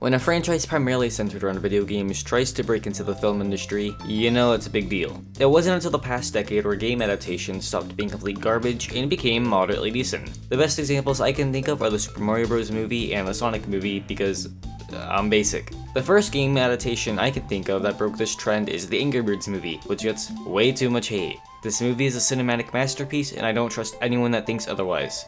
When a franchise primarily centered around video games tries to break into the film industry, you know it's a big deal. It wasn't until the past decade where game adaptations stopped being complete garbage and became moderately decent. The best examples I can think of are the Super Mario Bros. Movie and the Sonic movie because I'm basic. The first game adaptation I can think of that broke this trend is the Angry Birds movie, which gets way too much hate. This movie is a cinematic masterpiece and I don't trust anyone that thinks otherwise.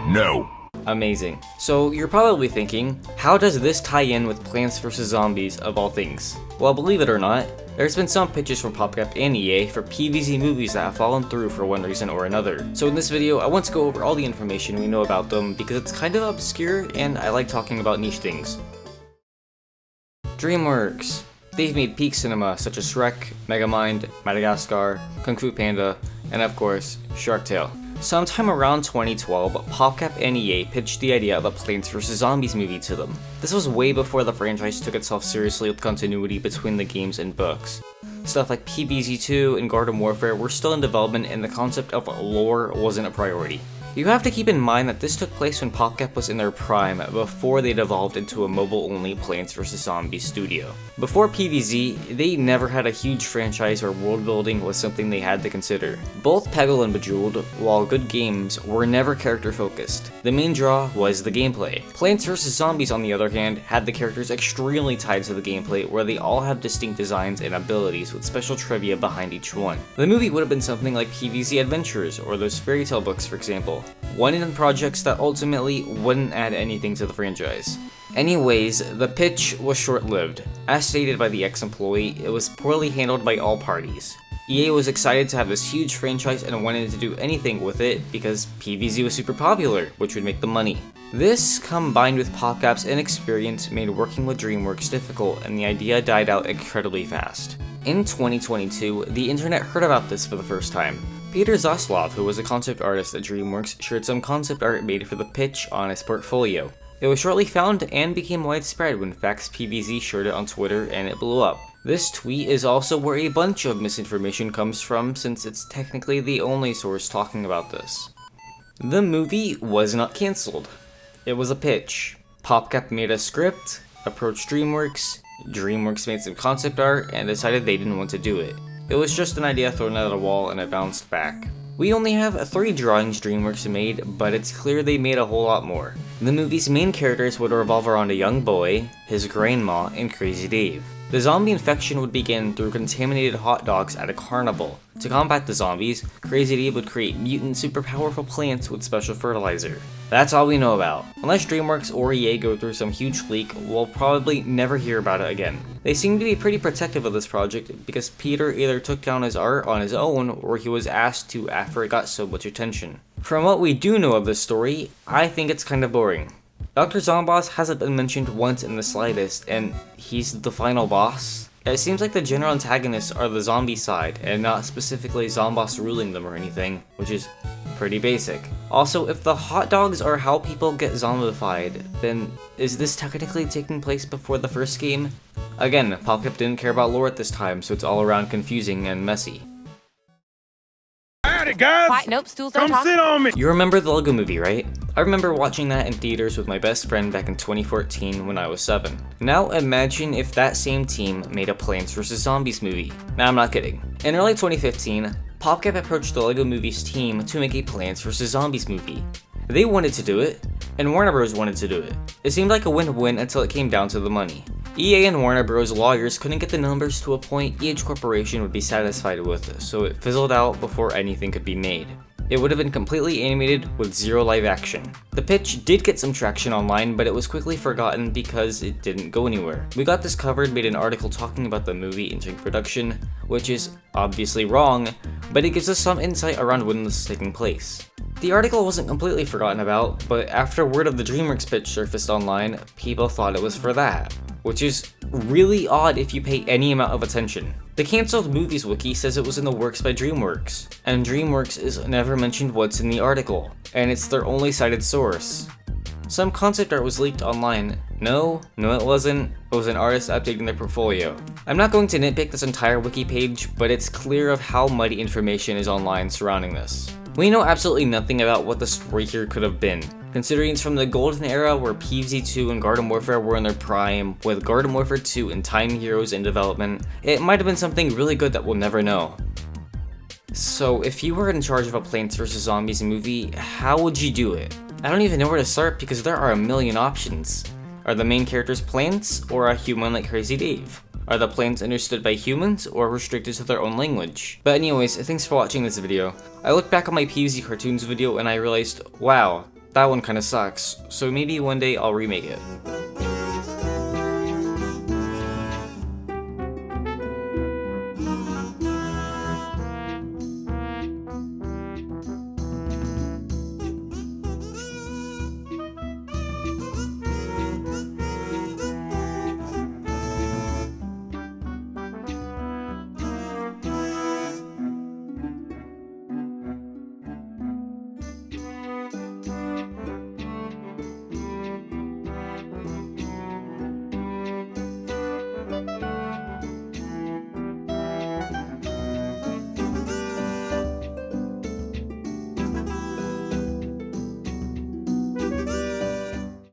No. Amazing. So you're probably thinking, how does this tie in with Plants vs. Zombies of all things? Well, believe it or not, there's been some pitches from PopCap and EA for PvZ movies that have fallen through for one reason or another. So in this video, I want to go over all the information we know about them because it's kind of obscure and I like talking about niche things. DreamWorks. They've made peak cinema such as Shrek, Megamind, Madagascar, Kung Fu Panda, and of course, Shark Tale. Sometime around 2012, PopCap and EA pitched the idea of a Plants vs. Zombies movie to them. This was way before the franchise took itself seriously with continuity between the games and books. Stuff like PvZ 2 and Garden Warfare were still in development and the concept of lore wasn't a priority. You have to keep in mind that this took place when PopCap was in their prime before they devolved into a mobile-only Plants vs. Zombies studio. Before PvZ, they never had a huge franchise where world building was something they had to consider. Both Peggle and Bejeweled, while good games, were never character focused. The main draw was the gameplay. Plants vs. Zombies, on the other hand, had the characters extremely tied to the gameplay where they all have distinct designs and abilities with special trivia behind each one. The movie would have been something like PvZ Adventures or those fairy tale books, for example. One in projects that ultimately wouldn't add anything to the franchise. Anyways, the pitch was short-lived. As stated by the ex-employee, it was poorly handled by all parties. EA was excited to have this huge franchise and wanted to do anything with it because PvZ was super popular, which would make them money. This, combined with PopCap's inexperience, made working with DreamWorks difficult and the idea died out incredibly fast. In 2022, the internet heard about this for the first time. Peter Zaslav, who was a concept artist at DreamWorks, shared some concept art made for the pitch on his portfolio. It was shortly found and became widespread when Fax PvZ shared it on Twitter and it blew up. This tweet is also where a bunch of misinformation comes from since it's technically the only source talking about this. The movie was not cancelled. It was a pitch. PopCap made a script, approached DreamWorks, DreamWorks made some concept art, and decided they didn't want to do it. It was just an idea thrown at a wall and it bounced back. We only have 3 drawings DreamWorks made, but it's clear they made a whole lot more. The movie's main characters would revolve around a young boy, his grandma, and Crazy Dave. The zombie infection would begin through contaminated hot dogs at a carnival. To combat the zombies, Crazy Dave would create mutant super powerful plants with special fertilizer. That's all we know about. Unless DreamWorks or EA go through some huge leak, we'll probably never hear about it again. They seem to be pretty protective of this project because Peter either took down his art on his own or he was asked to after it got so much attention. From what we do know of this story, I think it's kind of boring. Dr. Zomboss hasn't been mentioned once in the slightest, and he's the final boss. It seems like the general antagonists are the zombie side, and not specifically Zomboss ruling them or anything, which is pretty basic. Also, if the hot dogs are how people get zombified, then is this technically taking place before the first game? Again, PopCap didn't care about lore at this time, so it's all around confusing and messy. Howdy, guys! Quiet, nope, stools don't Come talk. sit on me! You remember the Lego Movie, right? I remember watching that in theaters with my best friend back in 2014 when I was 7. Now imagine if that same team made a Plants vs. Zombies movie. Nah, I'm not kidding. In early 2015, PopCap approached the Lego Movie's team to make a Plants vs. Zombies movie. They wanted to do it, and Warner Bros. Wanted to do it. It seemed like a win-win until it came down to the money. EA and Warner Bros. Lawyers couldn't get the numbers to a point each corporation would be satisfied with, so it fizzled out before anything could be made. It would have been completely animated with 0 live action. The pitch did get some traction online, but it was quickly forgotten because it didn't go anywhere. We got this covered, made an article talking about the movie entering production, which is obviously wrong, but it gives us some insight around when this is taking place. The article wasn't completely forgotten about, but after word of the DreamWorks pitch surfaced online, people thought it was for that, which is really odd if you pay any amount of attention. The Cancelled Movies wiki says it was in the works by DreamWorks, and DreamWorks is never mentioned what's in the article, and it's their only cited source. Some concept art was leaked online. No, it wasn't. It was an artist updating their portfolio. I'm not going to nitpick this entire wiki page, but it's clear of how muddy information is online surrounding this. We know absolutely nothing about what the story here could have been. Considering it's from the golden era where PvZ2 and Garden Warfare were in their prime, with Garden Warfare 2 and Time Heroes in development, it might have been something really good that we'll never know. So if you were in charge of a Plants vs Zombies movie, how would you do it? I don't even know where to start because there are a million options. Are the main characters plants, or a human like Crazy Dave? Are the plants understood by humans, or restricted to their own language? But anyways, thanks for watching this video. I looked back on my PvZ cartoons video and I realized, wow, that one kinda sucks, so maybe one day I'll remake it.